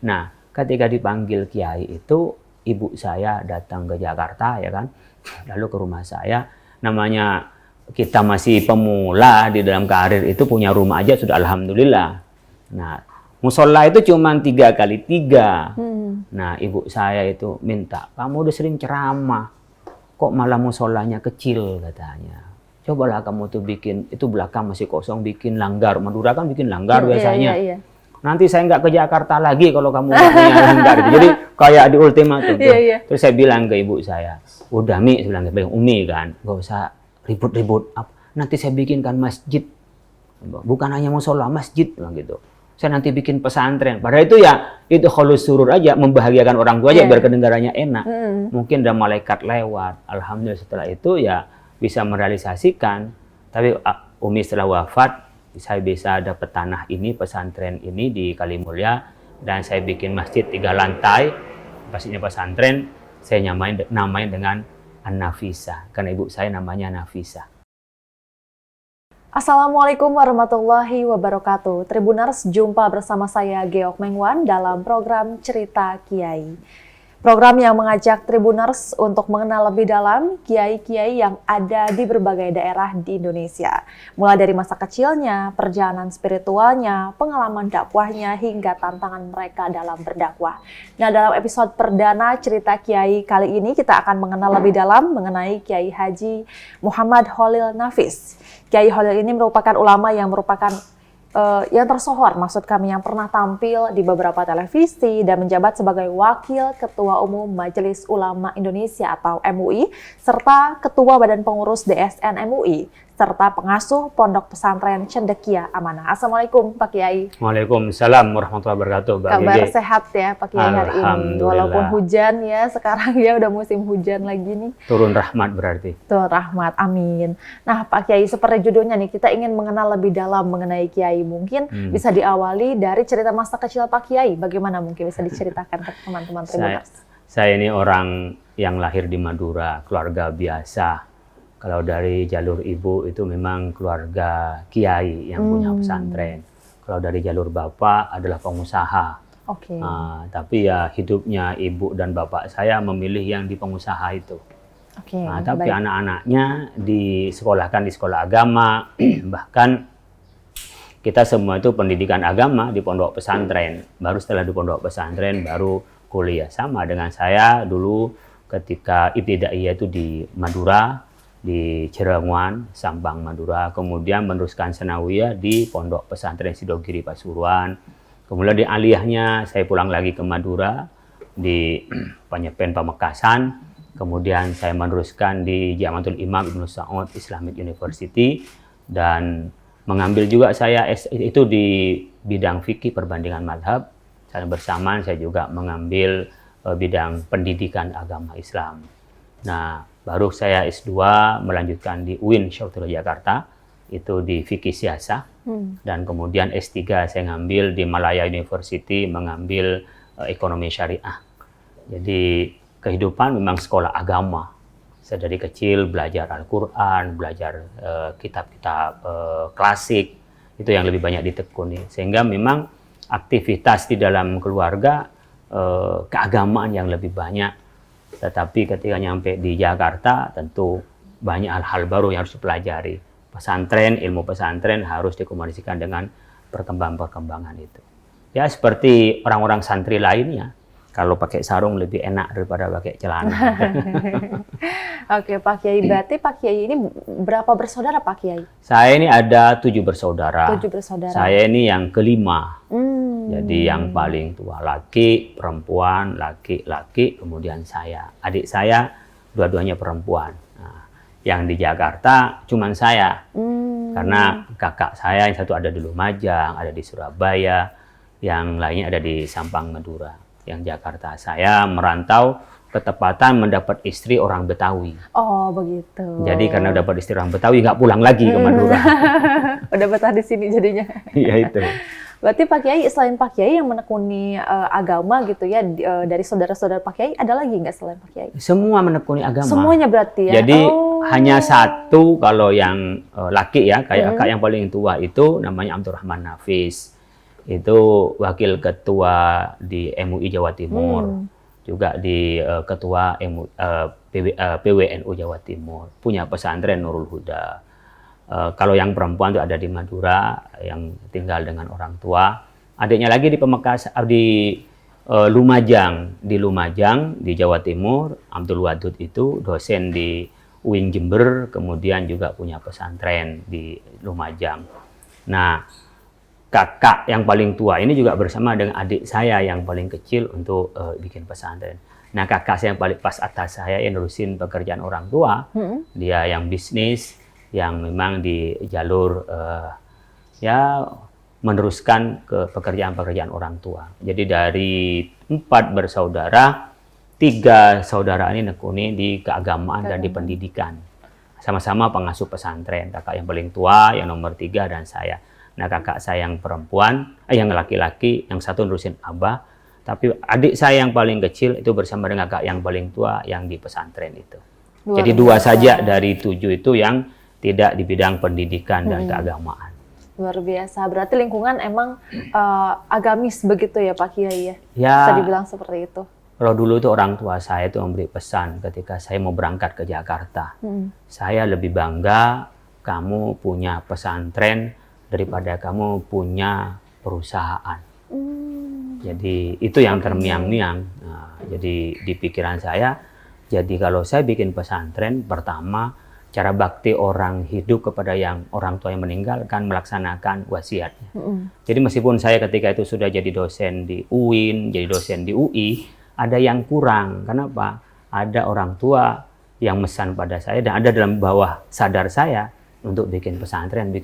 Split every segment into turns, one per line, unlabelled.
Nah, ketika dipanggil kiai itu, ibu saya datang ke Jakarta, ya kan, lalu ke rumah saya. Namanya kita masih pemula di dalam karir itu, punya rumah aja sudah alhamdulillah. Nah, musola itu cuma 3x3. Nah, ibu saya itu minta, kamu udah sering ceramah, kok malah musolanya kecil katanya. Cobalah kamu tuh bikin, itu belakang masih kosong, bikin langgar. Madura kan bikin langgar biasanya.
Iya.
Nanti saya nggak ke Jakarta lagi kalau kamu nggak punya langgar. Jadi kayak di ultimatum. Terus saya bilang ke ibu saya, udah Mi, saya bilang ke Umi kan, nggak usah ribut-ribut. Nanti saya bikinkan masjid, bukan hanya musola, masjid, bilang gitu. Saya nanti bikin pesantren. Padahal itu ya, itu khalus surur aja, membahagiakan orang tua aja biar kedengarannya enak. Mungkin ada malaikat lewat. Alhamdulillah setelah itu ya bisa merealisasikan. Tapi Umi setelah wafat, saya bisa dapat tanah ini, pesantren ini di Kalimulya, dan saya bikin masjid 3 lantai, pastinya pesantren, saya namain dengan An-Nafisa, karena ibu saya namanya Nafisa.
Assalamualaikum warahmatullahi wabarakatuh. Tribuners, jumpa bersama saya Geok Mengwan dalam program Cerita Kiai. Program yang mengajak Tribuners untuk mengenal lebih dalam kiai-kiai yang ada di berbagai daerah di Indonesia. Mulai dari masa kecilnya, perjalanan spiritualnya, pengalaman dakwahnya, hingga tantangan mereka dalam berdakwah. Nah, dalam episode perdana Cerita Kiai kali ini kita akan mengenal lebih dalam mengenai Kiai Haji Muhammad Khalil Nafis. Kiai Khalil ini merupakan ulama yang yang tersohor, maksud kami, yang pernah tampil di beberapa televisi dan menjabat sebagai Wakil Ketua Umum Majelis Ulama Indonesia atau MUI, serta Ketua Badan Pengurus DSN MUI, serta pengasuh Pondok Pesantren Cendekia Amanah. Assalamualaikum Pak Kiai.
Waalaikumsalam warahmatullahi wabarakatuh.
Kabar sehat ya Pak Kiai hari ini, walaupun hujan ya, sekarang ya udah musim hujan lagi nih.
Turun rahmat berarti.
Turun rahmat, amin. Nah Pak Kiai, seperti judulnya nih, kita ingin mengenal lebih dalam mengenai Kiai. Mungkin bisa diawali dari cerita masa kecil Pak Kiai. Bagaimana mungkin bisa diceritakan ke teman-teman Tribuners?
Saya ini orang yang lahir di Madura, keluarga biasa. Kalau dari jalur ibu itu memang keluarga kiai yang punya pesantren. Kalau dari jalur bapak adalah pengusaha. Tapi ya hidupnya ibu dan bapak saya memilih yang di pengusaha itu. Tapi anak-anaknya disekolahkan di sekolah agama, bahkan kita semua itu pendidikan agama di pondok pesantren. Baru setelah di pondok pesantren baru kuliah. Sama dengan saya dulu ketika ibtidaiyah itu di Madura, di Cirenguan, Sampang, Madura. Kemudian meneruskan sanawiyah di pondok pesantren Sidogiri, Pasuruan. Kemudian di aliyahnya saya pulang lagi ke Madura di Penyepen, Pamekasan. Kemudian saya meneruskan di Jamiatul Imam Ibnu Saud Islamic University, dan mengambil juga saya itu di bidang fikih perbandingan mazhab. Saya bersamaan saya juga mengambil bidang pendidikan agama Islam. Nah, baru saya S2 melanjutkan di UIN Syautul Jakarta, itu di fikih siasah. Dan kemudian S3 saya ngambil di Malaya University, mengambil ekonomi syariah. Jadi kehidupan memang sekolah agama. Saya dari kecil belajar Al-Quran, belajar kitab-kitab klasik, itu yang lebih banyak ditekuni. Sehingga memang aktivitas di dalam keluarga keagamaan yang lebih banyak. Tetapi ketika nyampe di Jakarta, tentu banyak hal-hal baru yang harus dipelajari. Pesantren, ilmu pesantren harus dikomunikasikan dengan perkembangan itu. Ya seperti orang-orang santri lainnya, kalau pakai sarung lebih enak daripada pakai celana.
Oke Pak Kiai, berarti Pak Kiai ini berapa bersaudara Pak Kiai?
Saya ini ada 7 bersaudara.
7 bersaudara.
Saya ini yang kelima. Jadi yang paling tua laki, perempuan, laki, kemudian saya. Adik saya dua-duanya perempuan. Nah, yang di Jakarta cuman saya. Karena kakak saya yang satu ada di Lumajang, ada di Surabaya, yang lainnya ada di Sampang, Madura. Yang Jakarta saya merantau ketepatan mendapat istri orang Betawi.
Oh begitu.
Jadi karena dapat istri orang Betawi nggak pulang lagi ke Madura.
Udah betah di sini jadinya.
Iya itu.
Berarti Pak Kiai, selain Pak Kiai yang menekuni agama gitu ya, dari saudara-saudara Pak Kiai, ada lagi nggak selain Pak Kiai?
Semua menekuni agama.
Semuanya berarti ya?
Jadi hanya satu kalau yang laki ya, kayak kakak yang paling tua itu namanya Abdurrahman Nafis. itu wakil ketua di MUI Jawa Timur, juga di ketua PWNU Jawa Timur, punya pesantren Nurul Huda. Kalau yang perempuan itu ada di Madura, yang tinggal dengan orang tua. Adiknya lagi di Pamekasan, di Lumajang, di Jawa Timur. Abdul Wadud itu dosen di UIN Jember, kemudian juga punya pesantren di Lumajang. Nah, kakak yang paling tua ini juga bersama dengan adik saya yang paling kecil untuk bikin pesantren. Nah, kakak saya yang paling pas atas saya yang nerusin pekerjaan orang tua, dia yang bisnis, yang memang di jalur ya meneruskan ke pekerjaan-pekerjaan orang tua. Jadi dari 4 bersaudara, 3 saudara ini nekuni di keagamaan dan di pendidikan. Sama-sama pengasuh pesantren. Kakak yang paling tua, yang nomor 3, dan saya. Nah, kakak saya yang perempuan, yang laki-laki, yang satu nerusin abah. Tapi adik saya yang paling kecil itu bersama dengan kakak yang paling tua yang di pesantren itu. Jadi 2 saja dari 7 itu yang tidak di bidang pendidikan dan keagamaan.
Luar biasa. Berarti lingkungan emang agamis begitu ya Pak Kiai ya?
Ya.
Bisa dibilang seperti itu.
Kalau dulu itu orang tua saya itu memberi pesan ketika saya mau berangkat ke Jakarta. Saya lebih bangga kamu punya pesantren daripada kamu punya perusahaan. Jadi itu yang termiang-miang. Nah, jadi di pikiran saya, jadi kalau saya bikin pesantren, pertama cara bakti orang hidup kepada yang orang tua yang meninggal kan melaksanakan wasiatnya. Jadi meskipun saya ketika itu sudah jadi dosen di UIN, jadi dosen di UI, ada yang kurang. Kenapa? Ada orang tua yang mesan pada saya dan ada dalam bawah sadar saya untuk bikin pesantren.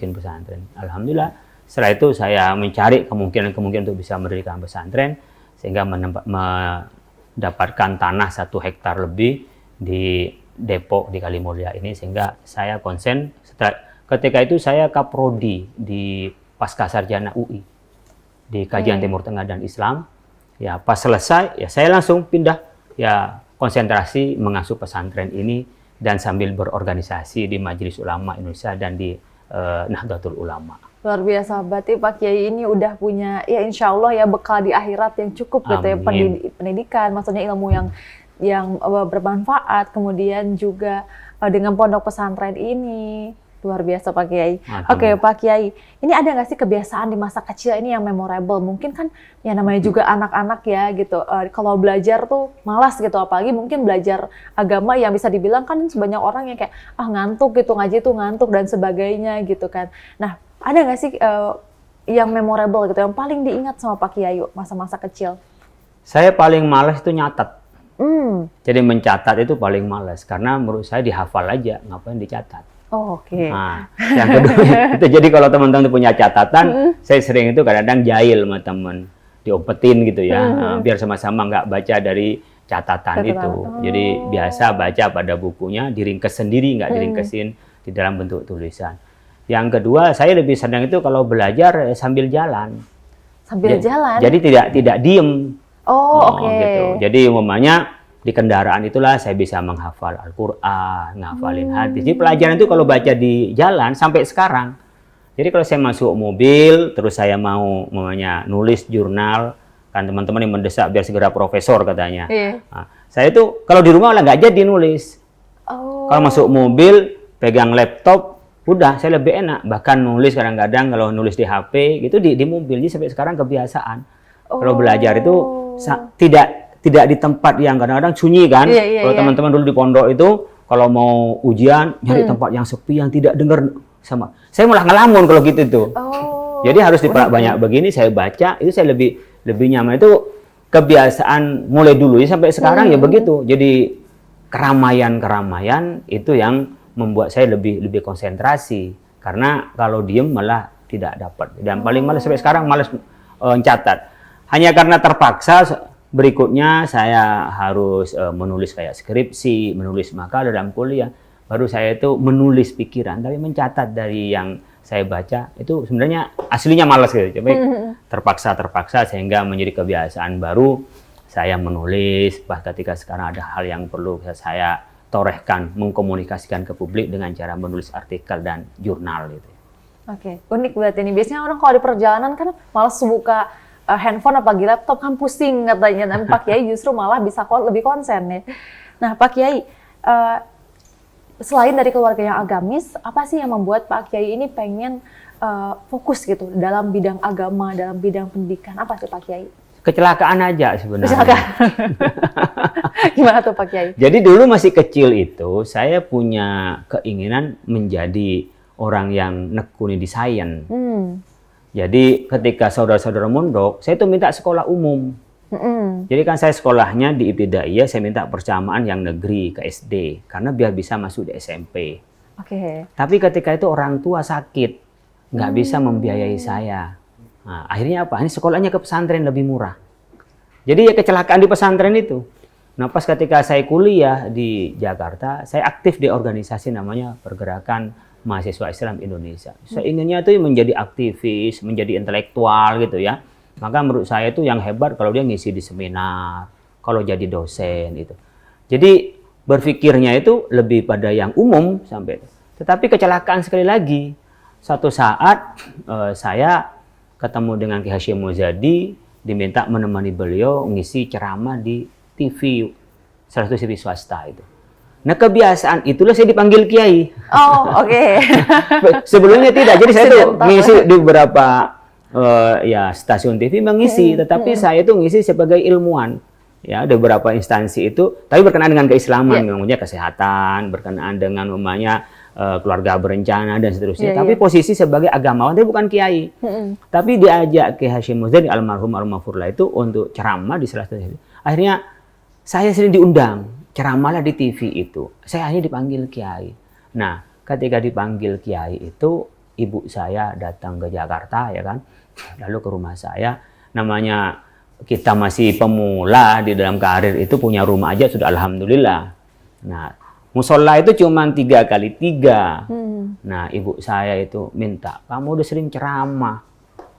Alhamdulillah, setelah itu saya mencari kemungkinan untuk bisa mendirikan pesantren sehingga mendapatkan tanah 1 hektar lebih di Depok di Kalimulya ini, sehingga saya konsen. Ketika itu saya kaprodi di Pascasarjana UI di kajian Timur Tengah dan Islam. Ya pas selesai ya saya langsung pindah ya konsentrasi mengasuh pesantren ini dan sambil berorganisasi di Majelis Ulama Indonesia dan di Nahdlatul Ulama.
Luar biasa, berarti Pak Kiai ini udah punya ya insya Allah ya bekal di akhirat yang cukup gitu ya, pendidikan, maksudnya ilmu yang bermanfaat, kemudian juga dengan pondok pesantren ini. Luar biasa Pak Kiai. Oke Pak Kiai, ini ada nggak sih kebiasaan di masa kecil ini yang memorable? Mungkin kan ya namanya juga anak-anak ya gitu, kalau belajar tuh malas gitu, apalagi mungkin belajar agama yang bisa dibilang kan sebanyak orang yang kayak ngantuk gitu, ngaji tuh ngantuk dan sebagainya gitu kan. Nah, ada nggak sih yang memorable gitu, yang paling diingat sama Pak Kiai masa-masa kecil?
Saya paling malas itu nyatat. Jadi mencatat itu paling malas karena menurut saya dihafal aja, ngapain dicatat.
Oh, oke.
Nah, yang kedua itu jadi kalau teman-teman punya catatan, saya sering itu kadang-kadang jahil sama teman, diumpetin gitu ya, biar sama-sama nggak baca dari catatan itu. Jadi biasa baca pada bukunya, diringkes sendiri, nggak diringkesin di dalam bentuk tulisan. Yang kedua, saya lebih senang itu kalau belajar sambil jalan.
Sambil jalan?
Jadi tidak diem.
Oke.
Gitu. Jadi umpamanya di kendaraan itulah saya bisa menghafal Al-Quran, ngafalin hadis. Jadi pelajaran itu kalau baca di jalan sampai sekarang. Jadi kalau saya masuk mobil, terus saya mau nulis jurnal, kan teman-teman yang mendesak biar segera profesor katanya. Nah, saya itu kalau di rumah lah nggak jadi nulis. Kalau masuk mobil, pegang laptop, udah saya lebih enak. Bahkan nulis kadang-kadang kalau nulis di HP gitu di mobil. Jadi sampai sekarang kebiasaan. Kalau belajar itu tidak di tempat yang kadang-kadang sunyi kan. Kalau teman-teman dulu di pondok itu kalau mau ujian nyari tempat yang sepi yang tidak dengar sama. Saya malah ngelamun kalau gitu tuh. Jadi harus banyak begini saya baca, itu saya lebih nyaman. Itu kebiasaan mulai dulu ya sampai sekarang ya begitu. Jadi keramaian itu yang membuat saya lebih konsentrasi. Karena kalau diem malah tidak dapat. Dan paling malas sampai sekarang malas mencatat. Hanya karena terpaksa berikutnya saya harus menulis kayak skripsi, menulis makalah dalam kuliah. Baru saya itu menulis pikiran, tapi mencatat dari yang saya baca itu sebenarnya aslinya malas gitu. Tapi terpaksa sehingga menjadi kebiasaan baru saya menulis. Ketika sekarang ada hal yang perlu saya torehkan, mengkomunikasikan ke publik dengan cara menulis artikel dan jurnal gitu.
Oke, unik berarti ini. Biasanya orang kalau di perjalanan kan malas buka handphone apalagi laptop, kan pusing katanya. Tapi Pak Kiai justru malah bisa lebih konsen ya. Nah, Pak Kiai, selain dari keluarga yang agamis, apa sih yang membuat Pak Kiai ini pengen fokus gitu dalam bidang agama, dalam bidang pendidikan? Apa sih Pak Kiai?
Kecelakaan aja sebenarnya.
Kecelakaan. Gimana tuh Pak Kiai?
Jadi dulu masih kecil itu, saya punya keinginan menjadi orang yang nekuni di sains. Jadi ketika saudara-saudara mondok, saya tuh minta sekolah umum. Jadi kan saya sekolahnya di Ibtidaiyah, saya minta persamaan yang negeri ke SD, karena biar bisa masuk di SMP. Tapi ketika itu orang tua sakit, nggak bisa membiayai saya. Nah, akhirnya apa? Ini sekolahnya ke pesantren lebih murah. Jadi ya kecelakaan di pesantren itu. Nah, pas ketika saya kuliah di Jakarta, saya aktif di organisasi namanya Pergerakan Mahasiswa Islam Indonesia. Saya inginnya itu menjadi aktivis, menjadi intelektual gitu ya. Maka menurut saya itu yang hebat kalau dia ngisi di seminar, kalau jadi dosen itu. Jadi berpikirnya itu lebih pada yang umum sampai. Tetapi kecelakaan sekali lagi. Suatu saat saya ketemu dengan Ki Hasyim Muzadi, diminta menemani beliau ngisi ceramah di TV, salah satu TV swasta itu. Nah, kebiasaan itulah saya dipanggil Kiai.
Oh, oke.
Sebelumnya tidak. Jadi saya tuh ngisi di beberapa ya stasiun TV mengisi, tetapi saya itu ngisi sebagai ilmuwan. Ya, ada beberapa instansi itu, tapi berkenaan dengan keislaman, namanya kesehatan, berkenaan dengan namanya keluarga berencana dan seterusnya. Tapi posisi sebagai agamawan, tapi bukan kiai. Tapi diajak Ki Hasyim Muzadi almarhum almarhumlah itu untuk ceramah di salah satu. Akhirnya saya sering diundang ceramahlah di TV itu. Saya hanya dipanggil kiai. Nah, ketika dipanggil kiai itu, ibu saya datang ke Jakarta ya kan, lalu ke rumah saya. Namanya kita masih pemula di dalam karir itu, punya rumah aja sudah alhamdulillah. Nah, musola itu cuma 3x3. Nah, ibu saya itu minta, kamu udah sering ceramah,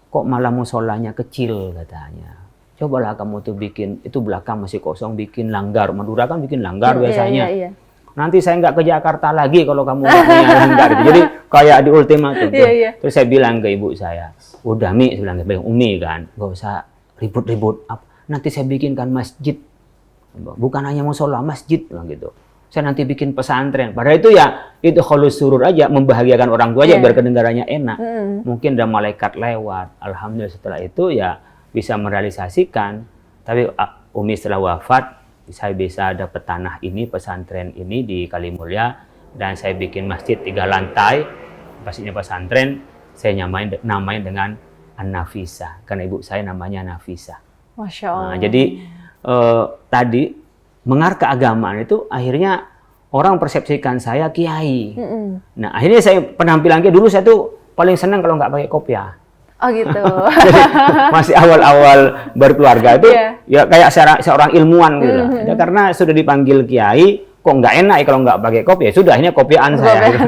kok malah musolanya kecil katanya. Cobalah kamu tuh bikin, itu belakang masih kosong, bikin langgar. Madura kan bikin langgar biasanya. Nanti saya nggak ke Jakarta lagi kalau kamu nggak punya langgar. Jadi kayak di ultimatum. Terus saya bilang ke ibu saya, udah Mi, saya bilang ke Umi kan, nggak usah ribut-ribut. Nanti saya bikinkan masjid. Bukan hanya musola, masjid gitu. Saya nanti bikin pesantren. Padahal itu ya, itu khalus surur aja, membahagiakan orang tua aja biar kedengarannya enak. Mungkin ada malaikat lewat. Alhamdulillah setelah itu ya bisa merealisasikan. Tapi Umi setelah wafat, saya bisa dapat tanah ini, pesantren ini di Kalimulya, dan saya bikin masjid 3 lantai. Pastinya pesantren, saya namain dengan An-Nafisah, karena ibu saya namanya Nafisah.
Masya Allah.
Nah, jadi tadi mengarah keagamaan itu akhirnya orang persepsikan saya kiai. Nah, akhirnya saya penampilannya dulu saya tuh paling senang kalau nggak pakai kopiah.
Oh gitu.
Jadi, masih awal-awal berkeluarga itu ya kayak seorang ilmuwan gitu lah. Ya, karena sudah dipanggil kiai, kok nggak enak ya kalau nggak pakai kopiah. Sudah, ini kopiahan saya.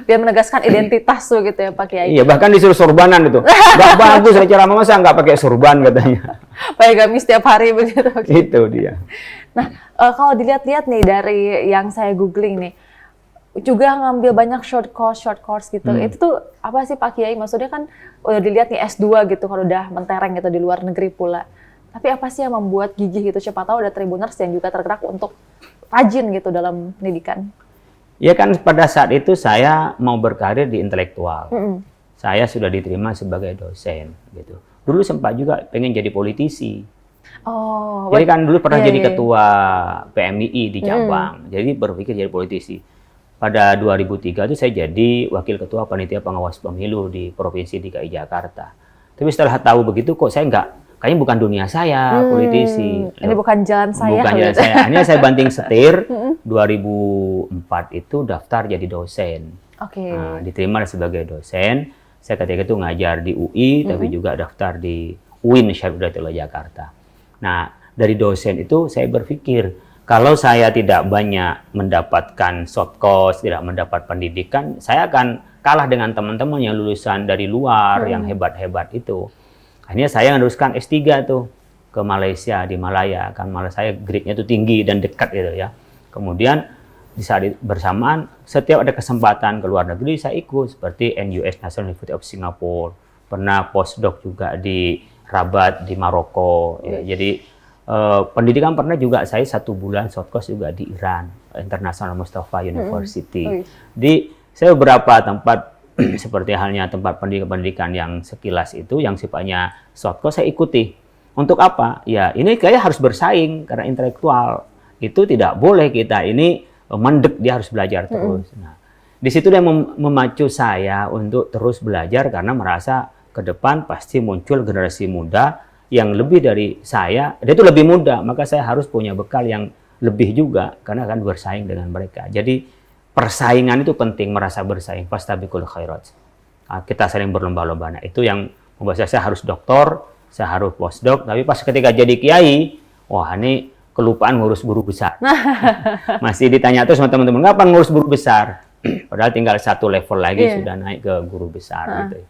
Biar menegaskan identitas tuh gitu ya Pak Kiai.
Iya, bahkan disuruh sorbanan itu. Nggak bagus saya ceramah, masa nggak pakai sorban katanya.
Pakai gamis setiap hari begitu.
Itu dia.
Nah, kalau dilihat-lihat nih dari yang saya googling nih, juga ngambil banyak short course gitu. Itu tuh apa sih Pak Kiai? Maksudnya kan udah dilihat nih S2 gitu kalau udah mentereng gitu di luar negeri pula. Tapi apa sih yang membuat gigih gitu? Siapa tahu ada Tribuners yang juga tergerak untuk rajin gitu dalam pendidikan.
Ya kan pada saat itu saya mau berkarir di intelektual. Saya sudah diterima sebagai dosen gitu. Dulu sempat juga pengen jadi politisi.
Oh,
jadi kan dulu pernah jadi ketua PMII di Cabang. Jadi berpikir jadi politisi. Pada 2003 itu saya jadi wakil ketua panitia pengawas pemilu di Provinsi DKI Jakarta. Tapi setelah tahu begitu kok saya kayaknya bukan dunia saya, politisi.
Ini bukan jalan saya.
Bukan jalan saya. Hanya saya banting setir. 2004 itu daftar jadi dosen. Nah, diterima sebagai dosen. Saya ketika itu ngajar di UI, tapi juga daftar di UIN Syarifuddaullah Jakarta. Nah, dari dosen itu saya berpikir, kalau saya tidak banyak mendapatkan short course, tidak mendapat pendidikan, saya akan kalah dengan teman-teman yang lulusan dari luar, yang hebat-hebat itu. Akhirnya saya meneruskan S3 tuh ke Malaysia, di Malaya. Kan malah saya grade-nya tuh tinggi dan dekat gitu ya. Kemudian di saat bersamaan setiap ada kesempatan ke luar negeri saya ikut, seperti NUS National University of Singapore, pernah postdoc juga di Rabat di Maroko. Ya. Jadi pendidikan pernah juga saya 1 bulan short course juga di Iran, International Mustafa University. Di saya beberapa tempat seperti halnya tempat pendidikan yang sekilas itu yang sifatnya short course saya ikuti. Untuk apa? Ya ini kayak harus bersaing karena intelektual itu tidak boleh kita ini mendek, dia harus belajar terus. Nah, di situ dia memacu saya untuk terus belajar karena merasa ke depan pasti muncul generasi muda yang lebih dari saya, dia itu lebih muda, maka saya harus punya bekal yang lebih juga karena akan bersaing dengan mereka. Jadi persaingan itu penting, merasa bersaing. Fastabiqul khairat. Nah, kita saling berlomba-lomba. Nah, itu yang membuat saya harus doktor, saya harus postdoc, tapi pas ketika jadi kiai, wah ini kelupaan ngurus guru besar. Masih ditanya terus sama teman-teman, ngapain ngurus guru besar? Padahal tinggal 1 level lagi sudah naik ke guru besar. Gitu.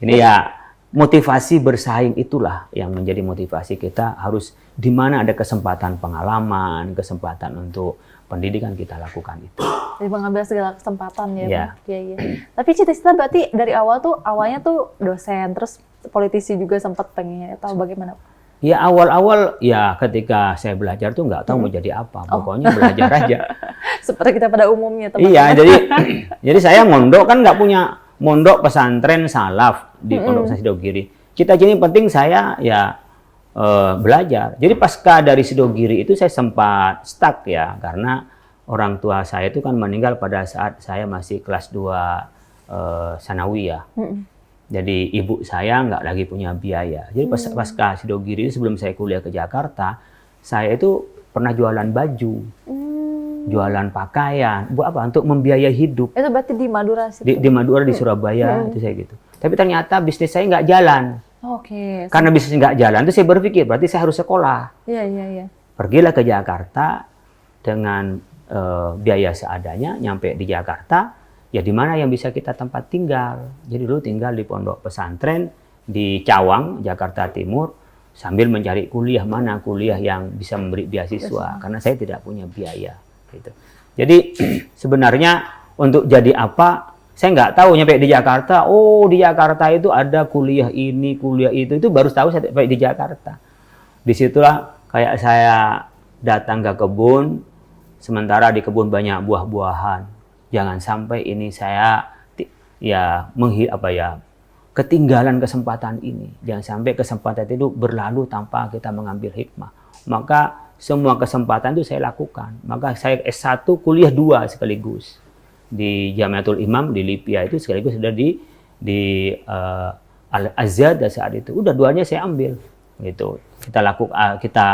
Ini ya motivasi bersaing itulah yang menjadi motivasi kita, harus di mana ada kesempatan pengalaman, kesempatan untuk pendidikan kita lakukan itu.
Jadi mengambil segala kesempatan ya. Iya. Tapi cita-cita berarti dari awal tuh awalnya tuh dosen, terus politisi juga sempat pengen atau bagaimana?
Ya awal-awal ya ketika saya belajar tuh nggak tahu mau jadi apa, pokoknya belajar aja.
Seperti kita pada umumnya teman-teman.
Iya, jadi saya mondok kan nggak punya mondok pesantren salaf di Pondok Pesantren Sidogiri. Cita-cita yang penting saya ya belajar. Jadi pasca dari Sidogiri itu saya sempat stuck ya karena orang tua saya itu kan meninggal pada saat saya masih kelas 2 sanawiyah. Jadi ibu saya nggak lagi punya biaya. Jadi pasca Sidogiri sebelum saya kuliah ke Jakarta, saya itu pernah jualan baju, jualan pakaian, buat apa? Untuk membiayai hidup.
Itu berarti di Madura situ?
Di Madura, di Surabaya, itu saya gitu. Tapi ternyata bisnis saya nggak jalan.
Oke.
Karena bisnis nggak jalan, itu saya berpikir berarti saya harus sekolah.
Iya.
Pergilah ke Jakarta dengan biaya seadanya, nyampe di Jakarta. Ya di mana yang bisa kita tempat tinggal. Jadi dulu tinggal di pondok pesantren di Cawang, Jakarta Timur, sambil mencari kuliah mana kuliah yang bisa memberi beasiswa karena saya tidak punya biaya. Gitu. Jadi sebenarnya untuk jadi apa, saya nggak tahu nyampe di Jakarta. Oh di Jakarta itu ada kuliah ini, kuliah itu baru tahu saya sampai di Jakarta. Disitulah kayak saya datang ke kebun, sementara di kebun banyak buah-buahan. Jangan sampai ini saya ketinggalan kesempatan ini. Jangan sampai kesempatan itu berlalu tanpa kita mengambil hikmah. Maka semua kesempatan itu saya lakukan. Maka saya S1 kuliah 2 sekaligus. Di Jamiatul Imam di Libya itu sekaligus sudah di Al-Azhar saat itu. Udah 2-nya saya ambil. Gitu. Kita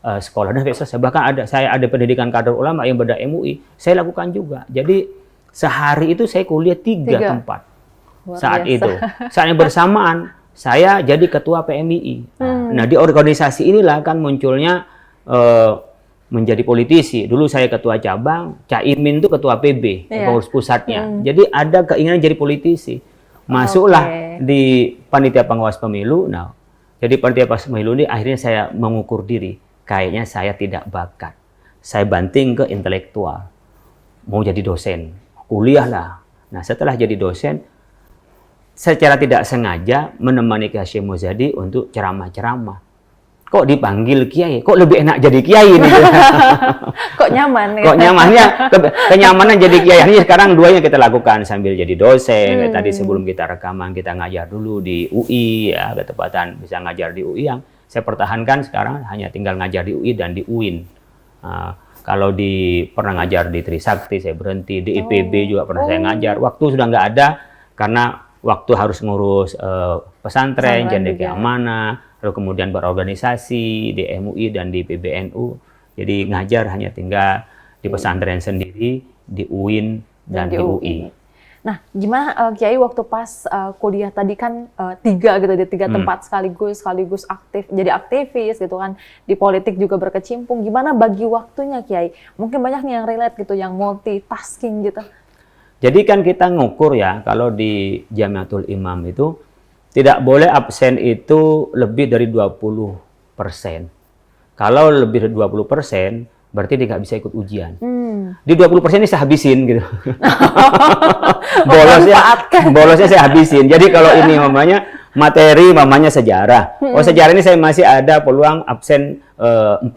sekolah dan selesai. Bahkan saya ada pendidikan kader ulama yang beda MUI, saya lakukan juga. Jadi sehari itu saya kuliah 3 tempat. Saat itu, saat yang bersamaan saya jadi ketua PMII. Nah di organisasi inilah kan munculnya menjadi politisi. Dulu saya ketua cabang, Caimin itu ketua PB, pengurus pusatnya. Jadi ada keinginan jadi politisi. Masuklah di panitia pengawas pemilu. Nah, jadi panitia pengawas pemilu ini akhirnya saya mengukur diri. Kayaknya saya tidak bakat. Saya banting ke intelektual. Mau jadi dosen. Kuliah lah. Nah setelah jadi dosen, secara tidak sengaja menemani Kiai Hasyim Muzadi untuk ceramah-ceramah. Kok dipanggil kiai? Kok lebih enak jadi kiai nih?
Kok nyaman?
Kok nyamannya? Kenyamanan jadi kiai. Ini sekarang 2-nya kita lakukan sambil jadi dosen. Tadi sebelum kita rekaman kita ngajar dulu di UI ya, ketepatan bisa ngajar di UI yang saya pertahankan sekarang hanya tinggal ngajar di UI dan di UIN. Kalau pernah ngajar di Trisakti saya berhenti, di IPB juga pernah saya ngajar. Waktu sudah nggak ada karena waktu harus ngurus pesantren, Cendekia Amanah, lalu kemudian berorganisasi di MUI dan di PBNU. Jadi ngajar hanya tinggal di pesantren sendiri, di UIN dan di UI.
Nah, gimana Kiai waktu pas kuliah tadi kan 3 gitu di 3 tempat sekaligus aktif, jadi aktivis gitu kan, di politik juga berkecimpung. Gimana bagi waktunya Kiai? Mungkin banyak nih yang relate gitu, yang multitasking gitu.
Jadi kan kita ngukur ya, kalau di Jamiatul Imam itu tidak boleh absen itu lebih dari 20%. Kalau lebih dari 20%, berarti dia nggak bisa ikut ujian. Di 20% ini saya habisin gitu. Bolosnya saya habisin. Jadi kalau ini materi sejarah. Oh, sejarah ini saya masih ada peluang absen 4.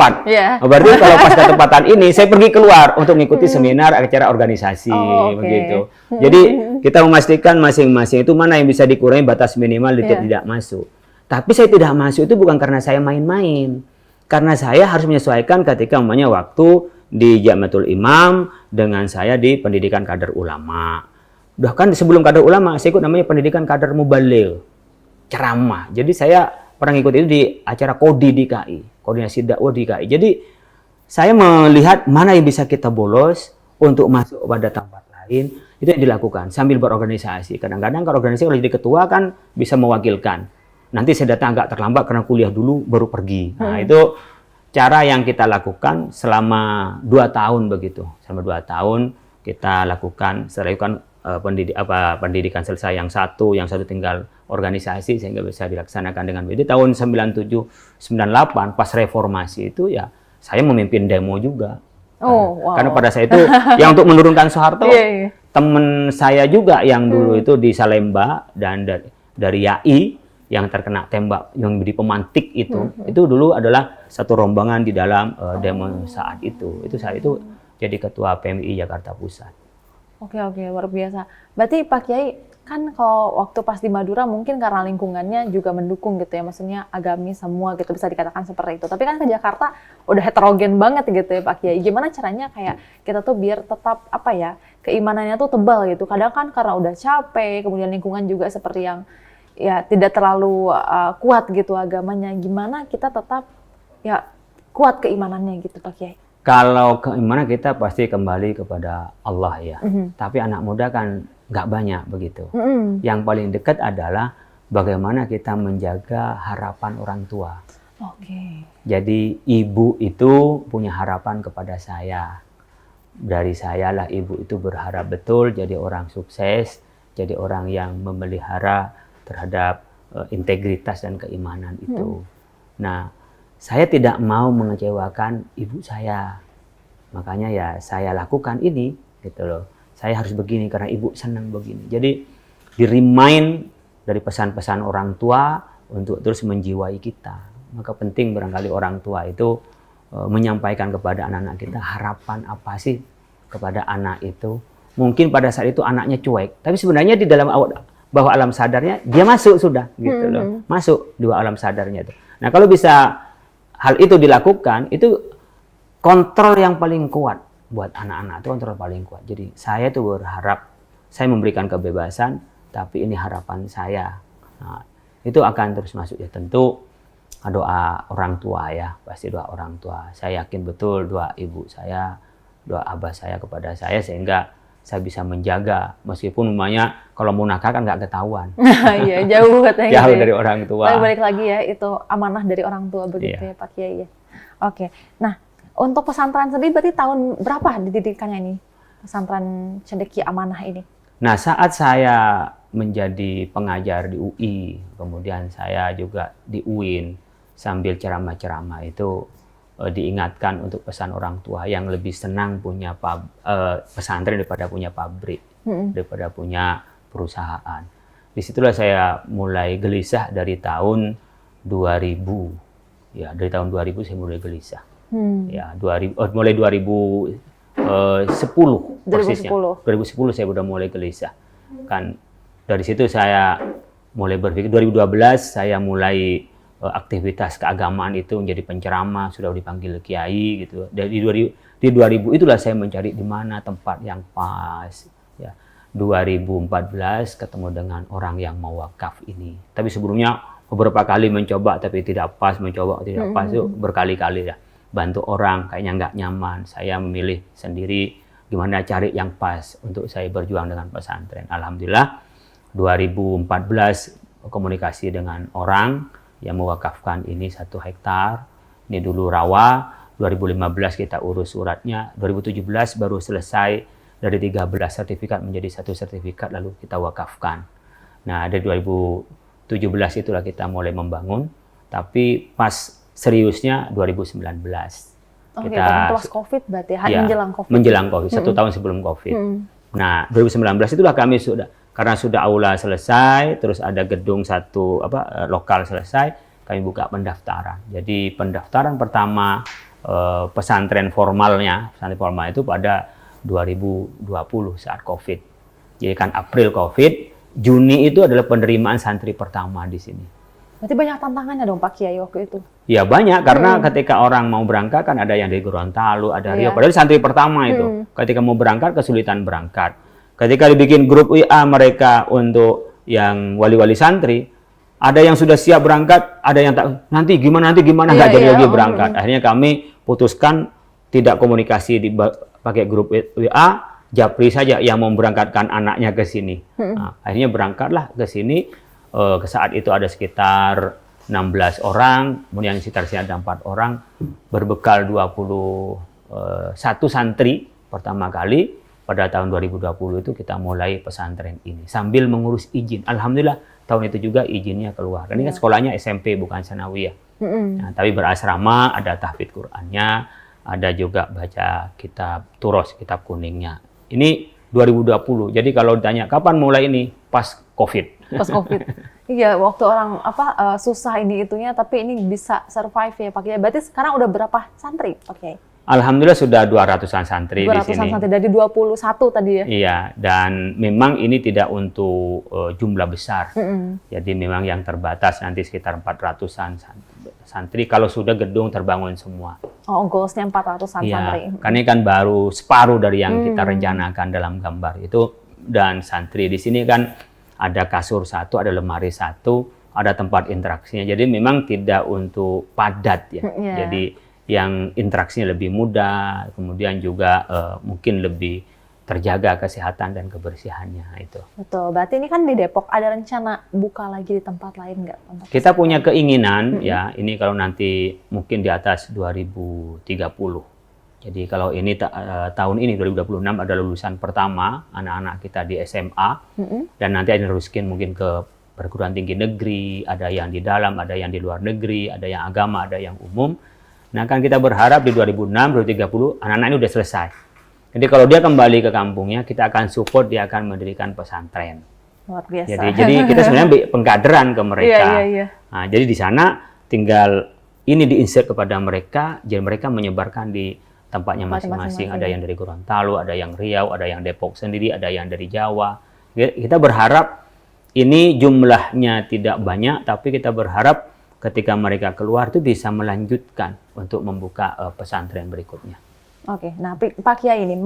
Berarti kalau pas ketepatan ini saya pergi keluar untuk mengikuti seminar acara organisasi begitu. Jadi kita memastikan masing-masing itu mana yang bisa dikurangi batas minimal tidak masuk. Tapi saya tidak masuk itu bukan karena saya main-main. Karena saya harus menyesuaikan ketika waktu di Jamiatul Imam dengan saya di pendidikan kader ulama. Bahkan sebelum kader ulama, saya ikut namanya pendidikan kader mubaligh, ceramah. Jadi saya pernah ikut itu di acara KODI di KI, koordinasi dakwah di KI. Jadi saya melihat mana yang bisa kita bolos untuk masuk pada tempat lain, itu yang dilakukan sambil berorganisasi. Kadang-kadang kalau organisasi kalau jadi ketua kan bisa mewakilkan. Nanti saya datang agak terlambat karena kuliah dulu baru pergi. Nah, itu cara yang kita lakukan selama 2 tahun begitu. Selama 2 tahun kita lakukan, pendidikan selesai yang satu tinggal organisasi sehingga bisa dilaksanakan dengan baik. Di tahun 97-98 pas reformasi itu ya saya memimpin demo juga. Karena pada saat itu yang untuk menurunkan Soeharto, teman saya juga yang dulu itu di Salemba dan dari YAI yang terkena tembak yang di pemantik itu dulu adalah satu rombongan di dalam demo saat itu. Itu saat itu jadi ketua PMI Jakarta Pusat.
Oke, luar biasa. Berarti Pak Kiai kan kalau waktu pas di Madura mungkin karena lingkungannya juga mendukung gitu ya, maksudnya agamis semua gitu bisa dikatakan seperti itu. Tapi kan ke Jakarta udah heterogen banget gitu ya Pak Kiai. Gimana caranya kayak kita tuh biar tetap keimanannya tuh tebal gitu. Kadang kan karena udah capek, kemudian lingkungan juga seperti yang ya tidak terlalu kuat gitu agamanya. Gimana kita tetap ya kuat keimanannya gitu Pak Kiai?
Kalau keimanan kita pasti kembali kepada Allah ya. Tapi anak muda kan nggak banyak begitu. Yang paling dekat adalah bagaimana kita menjaga harapan orang tua. Jadi ibu itu punya harapan kepada saya. Dari saya lah ibu itu berharap betul jadi orang sukses, jadi orang yang memelihara terhadap integritas dan keimanan itu. Nah, saya tidak mau mengecewakan ibu saya. Makanya ya saya lakukan ini gitu loh. Saya harus begini karena ibu senang begini. Jadi di-remind dari pesan-pesan orang tua untuk terus menjiwai kita. Maka penting barangkali orang tua itu menyampaikan kepada anak-anak kita harapan apa sih kepada anak itu. Mungkin pada saat itu anaknya cuek, tapi sebenarnya di dalam bawah alam sadarnya dia masuk sudah gitu loh. Masuk di alam sadarnya itu. Nah, kalau bisa hal itu dilakukan, itu kontrol yang paling kuat buat anak-anak, itu kontrol paling kuat. Jadi saya tuh berharap, saya memberikan kebebasan, tapi ini harapan saya. Nah, itu akan terus masuk ya tentu doa orang tua ya, pasti doa orang tua. Saya yakin betul doa ibu saya, doa abah saya kepada saya sehingga saya bisa menjaga meskipun umumnya kalau mau nakal kan nggak ketahuan.
Iya, jauh katanya.
Jauh dari orang tua.
Tapi balik lagi ya, itu amanah dari orang tua begitu ya Pak Kiai ya. Oke. Nah, untuk pesantren sendiri berarti tahun berapa dididikannya ini? Pesantren Cendekia Amanah ini?
Nah, saat saya menjadi pengajar di UI, kemudian saya juga di UIN sambil ceramah-ceramah itu diingatkan untuk pesan orang tua yang lebih senang punya pesantren daripada punya pabrik, daripada punya perusahaan. Disitulah saya mulai gelisah dari tahun 2000. Ya, dari tahun 2000 saya mulai gelisah. Ya, mulai 2010 persisnya. 2010 saya udah mulai gelisah. Kan dari situ saya mulai berpikir 2012 saya mulai aktivitas keagamaan itu menjadi penceramah, sudah dipanggil kiai gitu. Di 2000 itulah saya mencari di mana tempat yang pas. Ya, 2014 ketemu dengan orang yang mau wakaf ini. Tapi sebelumnya beberapa kali mencoba tapi tidak pas, mencoba tidak pas itu berkali-kali ya. Bantu orang kayaknya nggak nyaman. Saya memilih sendiri gimana cari yang pas untuk saya berjuang dengan pesantren. Alhamdulillah 2014 komunikasi dengan orang yang mewakafkan ini 1 hektar. Ini dulu rawa, 2015 kita urus suratnya, 2017 baru selesai dari 13 sertifikat menjadi 1 sertifikat lalu kita wakafkan. Nah, dari 2017 itulah kita mulai membangun, tapi pas seriusnya 2019.
Oh, kita plus COVID berarti,
ya,
menjelang COVID.
Menjelang COVID, 1 tahun sebelum COVID. Nah, 2019 itulah kami karena sudah aula selesai, terus ada gedung lokal selesai, kami buka pendaftaran. Jadi pendaftaran pertama pesantren formal itu pada 2020 saat COVID. Jadi kan April COVID, Juni itu adalah penerimaan santri pertama di sini.
Berarti banyak tantangannya dong Pak Kiai waktu itu?
Ya banyak, karena ketika orang mau berangkat kan ada yang dari Gorontalo, ada Riau. Padahal santri pertama itu, ketika mau berangkat kesulitan berangkat. Ketika dibikin grup WA mereka untuk yang wali-wali santri, ada yang sudah siap berangkat, ada yang tak, nanti gimana nggak jadi lagi berangkat. Akhirnya kami putuskan tidak komunikasi pakai grup WA, Japri saja yang mau berangkatkan anaknya ke sini. Nah, akhirnya berangkatlah ke sini. Ke saat itu ada sekitar 16 orang, kemudian sekitar ada 4 orang, berbekal 21 santri pertama kali pada tahun 2020 itu kita mulai pesantren ini sambil mengurus izin. Alhamdulillah tahun itu juga izinnya keluar. Ini kan sekolahnya SMP bukan sanawiyah. Nah, tapi berasrama, ada tahfidz Qur'annya, ada juga baca kitab Turos, kitab kuningnya. Ini 2020. Jadi kalau ditanya kapan mulai ini, pas COVID.
Pas COVID. Iya, waktu orang susah ini itunya, tapi ini bisa survive ya Pak Kiai. Berarti sekarang udah berapa santri Pak Kiai?
Alhamdulillah sudah 200-an santri di sini.
200-an santri dari 21 tadi ya?
Iya, dan memang ini tidak untuk jumlah besar. Jadi memang yang terbatas nanti sekitar 400-an santri kalau sudah gedung terbangun semua.
Oh, goalsnya 400-an santri.
Karena ini kan baru separuh dari yang kita rencanakan dalam gambar itu. Dan santri di sini kan ada kasur 1, ada lemari 1, ada tempat interaksinya. Jadi memang tidak untuk padat ya. Jadi yang interaksinya lebih mudah, kemudian juga mungkin lebih terjaga kesehatan dan kebersihannya itu.
Betul. Berarti ini kan di Depok, ada rencana buka lagi di tempat lain nggak?
Kita punya keinginan ya, ini kalau nanti mungkin di atas 2030. Jadi kalau ini tahun ini 2026 ada lulusan pertama anak-anak kita di SMA dan nanti ada neruskin mungkin ke perguruan tinggi negeri, ada yang di dalam, ada yang di luar negeri, ada yang agama, ada yang umum. Nah kan kita berharap di 2006, 2030 anak-anak ini udah selesai. Jadi kalau dia kembali ke kampungnya, kita akan support dia akan mendirikan pesantren.
Luar biasa.
Jadi kita sebenarnya pengkaderan ke mereka. Nah, jadi di sana tinggal ini diinsert kepada mereka, jadi mereka menyebarkan di tempatnya masing-masing. Ada yang dari Gorontalo, ada yang Riau, ada yang Depok sendiri, ada yang dari Jawa. Kita berharap ini jumlahnya tidak banyak, tapi kita berharap ketika mereka keluar itu bisa melanjutkan untuk membuka pesantren berikutnya.
Oke, nah Pak Kiai ini,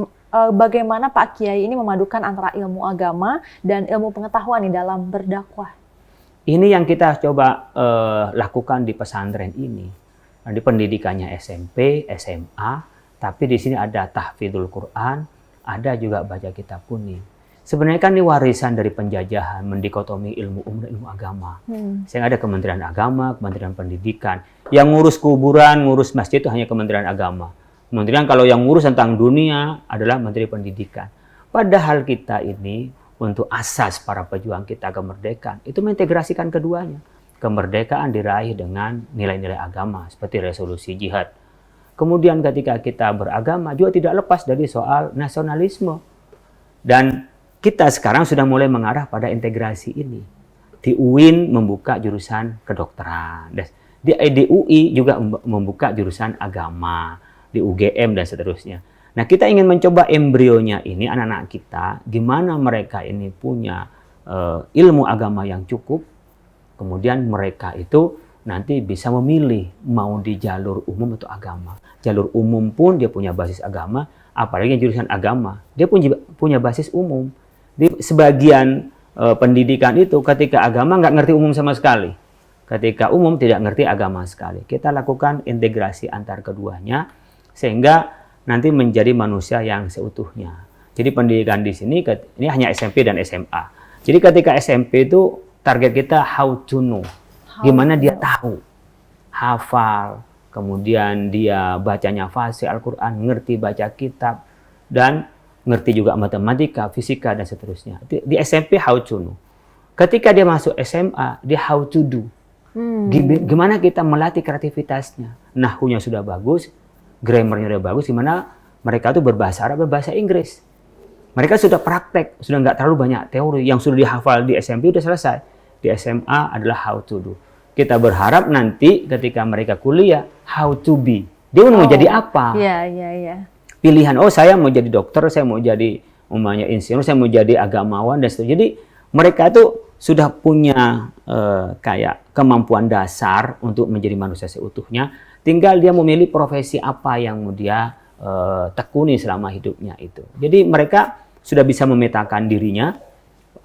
bagaimana Pak Kiai ini memadukan antara ilmu agama dan ilmu pengetahuan nih dalam berdakwah?
Ini yang kita coba lakukan di pesantren ini. Di pendidikannya SMP, SMA, tapi di sini ada tahfidzul Quran, ada juga baca kitab kuning. Sebenarnya kan ini warisan dari penjajahan, mendikotomi ilmu umum dan ilmu agama. Sehingga ada Kementerian Agama, Kementerian Pendidikan. Yang ngurus kuburan, ngurus masjid itu hanya Kementerian Agama. Kemudian kalau yang ngurus tentang dunia adalah Menteri Pendidikan. Padahal kita ini untuk asas para pejuang kita kemerdekaan, itu mengintegrasikan keduanya. Kemerdekaan diraih dengan nilai-nilai agama, seperti resolusi jihad. Kemudian ketika kita beragama juga tidak lepas dari soal nasionalisme. Dan kita sekarang sudah mulai mengarah pada integrasi ini. Di UIN membuka jurusan kedokteran. Di UI juga membuka jurusan agama. Di UGM dan seterusnya. Nah kita ingin mencoba embrionya ini, anak-anak kita, gimana mereka ini punya ilmu agama yang cukup. Kemudian mereka itu nanti bisa memilih mau di jalur umum atau agama. Jalur umum pun dia punya basis agama, apalagi jurusan agama, dia punya basis umum. Di sebagian pendidikan itu ketika agama nggak ngerti umum sama sekali. Ketika umum tidak ngerti agama sekali. Kita lakukan integrasi antar keduanya sehingga nanti menjadi manusia yang seutuhnya. Jadi pendidikan di sini ini hanya SMP dan SMA. Jadi ketika SMP itu target kita how to know. Gimana dia tahu, hafal, kemudian dia bacanya fasih Al-Quran, ngerti baca kitab, dan ngerti juga matematika, fisika, dan seterusnya. Di SMP how to know. Ketika dia masuk SMA, dia how to do. Gimana kita melatih kreativitasnya. Nahwunya sudah bagus, grammarnya udah bagus, gimana mereka tuh berbahasa Arab, berbahasa Inggris. Mereka sudah praktek, sudah nggak terlalu banyak teori. Yang sudah dihafal di SMP udah selesai. Di SMA adalah how to do. Kita berharap nanti ketika mereka kuliah, how to be. Dia mau jadi apa?
Iya.
Pilihan, saya mau jadi dokter, saya mau jadi umpamanya insinyur, saya mau jadi agamawan, dan seterusnya. Jadi mereka tuh sudah punya kayak kemampuan dasar untuk menjadi manusia seutuhnya. Tinggal dia memilih profesi apa yang mau dia tekuni selama hidupnya itu. Jadi mereka sudah bisa memetakan dirinya.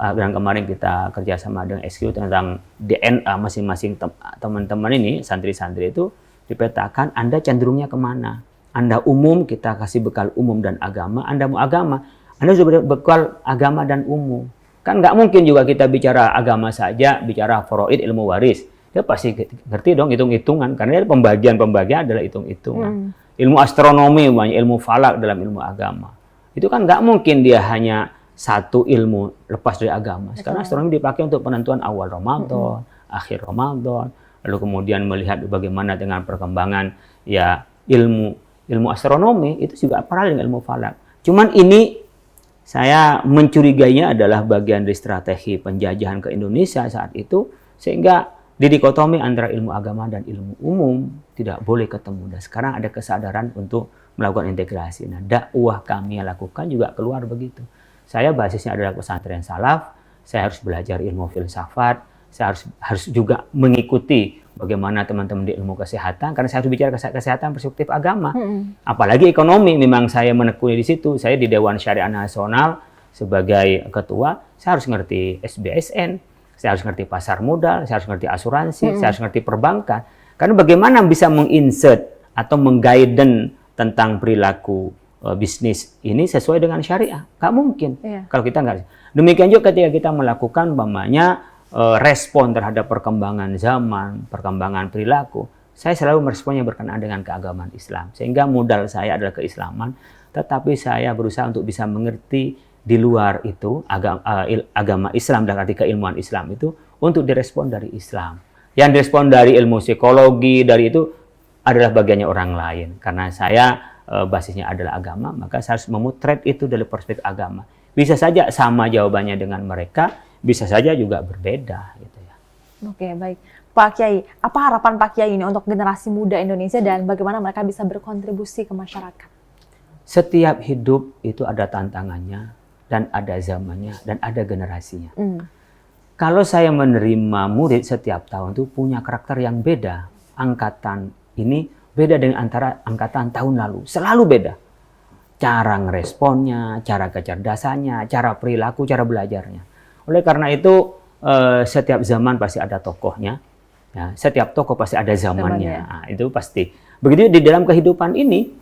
Dan kemarin kita kerjasama dengan SQ tentang DNA masing-masing teman-teman ini, santri-santri itu dipetakan Anda cenderungnya kemana. Anda umum, kita kasih bekal umum dan agama. Anda mau agama, Anda sudah bekal agama dan umum. Kan nggak mungkin juga kita bicara agama saja, bicara faraid ilmu waris. Dia pasti ngerti dong hitung-hitungan, karena pembagian-pembagian adalah hitung-hitungan. Ilmu astronomi, ilmu falak dalam ilmu agama. Itu kan nggak mungkin dia hanya satu ilmu lepas dari agama. Sekarang astronomi dipakai untuk penentuan awal Ramadan, akhir Ramadan, lalu kemudian melihat bagaimana dengan perkembangan ya ilmu astronomi itu juga paralel dengan ilmu falak. Cuman ini saya mencurigainya adalah bagian dari strategi penjajahan ke Indonesia saat itu, sehingga dikotomi antara ilmu agama dan ilmu umum tidak boleh ketemu. Dan sekarang ada kesadaran untuk melakukan integrasi. Nah, dakwah kami yang lakukan juga keluar begitu. Saya basisnya adalah pesantren salaf, saya harus belajar ilmu filsafat, saya harus juga mengikuti bagaimana teman-teman di ilmu kesehatan, karena saya harus bicara kesehatan perspektif agama. Apalagi ekonomi, memang saya menekuni di situ. Saya di Dewan Syariah Nasional sebagai ketua, saya harus ngerti SBSN, saya harus ngerti pasar modal, saya harus ngerti asuransi, saya harus ngerti perbankan. Karena bagaimana bisa menginsert atau mengguiden tentang perilaku bisnis ini sesuai dengan syariah? Nggak mungkin. Kalau kita nggak. Demikian juga ketika kita melakukan respon terhadap perkembangan zaman, perkembangan perilaku, saya selalu meresponnya berkenaan dengan keagamaan Islam. Sehingga modal saya adalah keislaman, tetapi saya berusaha untuk bisa mengerti di luar itu agama Islam dan arti keilmuan Islam itu untuk direspon dari Islam. Yang direspon dari ilmu psikologi, dari itu adalah bagiannya orang lain. Karena saya basisnya adalah agama, maka saya harus memotret itu dari perspektif agama. Bisa saja sama jawabannya dengan mereka, bisa saja juga berbeda. Gitu ya.
Oke, baik. Pak Kiai, apa harapan Pak Kiai ini untuk generasi muda Indonesia dan bagaimana mereka bisa berkontribusi ke masyarakat?
Setiap hidup itu ada tantangannya, dan ada zamannya, dan ada generasinya. Kalau saya menerima murid setiap tahun itu punya karakter yang beda. Angkatan ini beda dengan antara angkatan tahun lalu. Selalu beda. Cara ngeresponnya, cara kecerdasannya, cara perilaku, cara belajarnya. Oleh karena itu, setiap zaman pasti ada tokohnya. Ya, setiap tokoh pasti ada zamannya. Nah, itu pasti. Begitu di dalam kehidupan ini,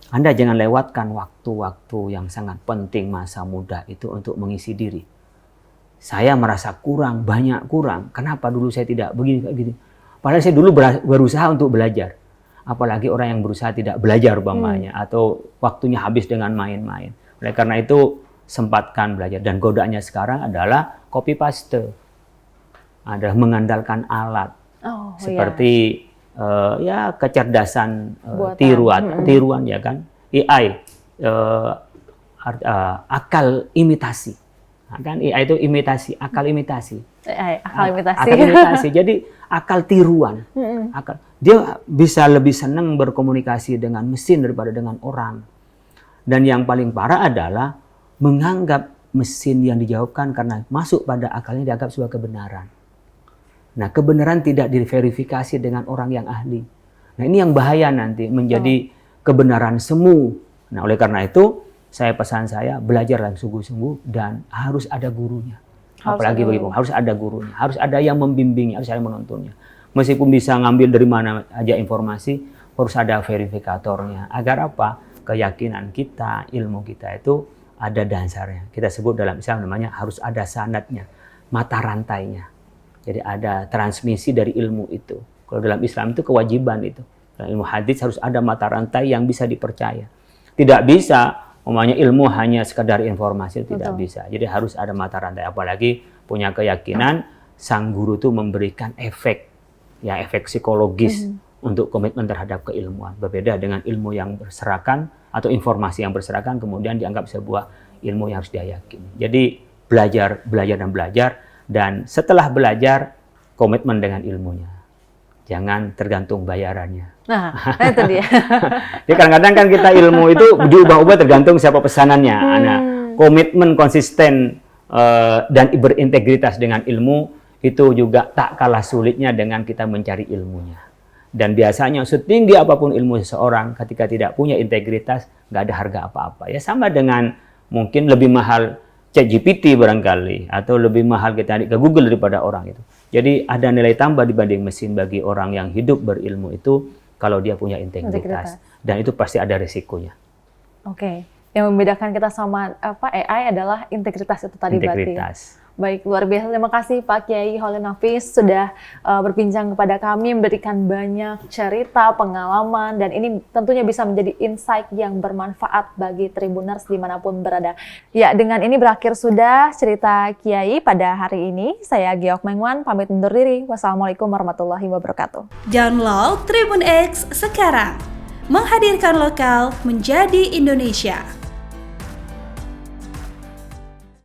Anda jangan lewatkan waktu-waktu yang sangat penting masa muda itu untuk mengisi diri. Saya merasa kurang, banyak kurang. Kenapa dulu saya tidak begini? Padahal saya dulu berusaha untuk belajar. Apalagi orang yang berusaha tidak belajar umpamanya, atau waktunya habis dengan main-main. Oleh karena itu, sempatkan belajar. Dan godaannya sekarang adalah copy paste. Adalah mengandalkan alat. Seperti kecerdasan tiruan ya kan, AI, akal imitasi. Nah, kan AI itu imitasi, akal imitasi.
Akal imitasi.
Akal imitasi. Jadi akal tiruan. Dia bisa lebih senang berkomunikasi dengan mesin daripada dengan orang. Dan yang paling parah adalah menganggap mesin yang dijawabkan karena masuk pada akalnya dianggap sebuah kebenaran. Nah, kebenaran tidak diverifikasi dengan orang yang ahli. Nah, ini yang bahaya nanti menjadi kebenaran semu. Nah, oleh karena itu, pesan saya belajar dengan sungguh-sungguh dan harus ada gurunya. Apalagi bagaimana harus ada gurunya, harus ada yang membimbingnya, harus ada yang menontonnya. Meskipun bisa ngambil dari mana aja informasi, harus ada verifikatornya. Agar apa? Keyakinan kita, ilmu kita itu ada dasarnya. Kita sebut dalam Islam namanya harus ada sanadnya, mata rantainya. Jadi ada transmisi dari ilmu itu. Kalau dalam Islam itu kewajiban itu. Dalam ilmu hadis harus ada mata rantai yang bisa dipercaya. Tidak bisa, umumnya ilmu hanya sekedar informasi, tidak bisa. Jadi harus ada mata rantai. Apalagi punya keyakinan sang guru itu memberikan efek psikologis untuk komitmen terhadap keilmuan. Berbeda dengan ilmu yang berserakan atau informasi yang berserakan kemudian dianggap sebuah ilmu yang harus diyakini. Jadi belajar dan setelah belajar komitmen dengan ilmunya. Jangan tergantung bayarannya.
Nah, itu dia.
Jadi kadang-kadang kan kita ilmu itu diubah-ubah tergantung siapa pesanannya. Nah, komitmen konsisten dan berintegritas dengan ilmu itu juga tak kalah sulitnya dengan kita mencari ilmunya. Dan biasanya setinggi apapun ilmu seseorang, ketika tidak punya integritas, nggak ada harga apa-apa. Ya sama dengan mungkin lebih mahal ChatGPT barangkali, atau lebih mahal kita ke Google daripada orang itu. Jadi ada nilai tambah dibanding mesin bagi orang yang hidup berilmu itu kalau dia punya integritas. Dan itu pasti ada risikonya.
Oke. Yang membedakan kita sama AI adalah integritas itu tadi berarti. Baik, luar biasa. Terima kasih Pak Kiai Holil Nafis sudah berbincang kepada kami, memberikan banyak cerita, pengalaman, dan ini tentunya bisa menjadi insight yang bermanfaat bagi Tribuners dimanapun berada. Ya, dengan ini berakhir sudah cerita Kiai pada hari ini. Saya Geok Mengwan, pamit undur diri. Wassalamualaikum warahmatullahi wabarakatuh.
Download Tribun X sekarang, menghadirkan lokal menjadi Indonesia.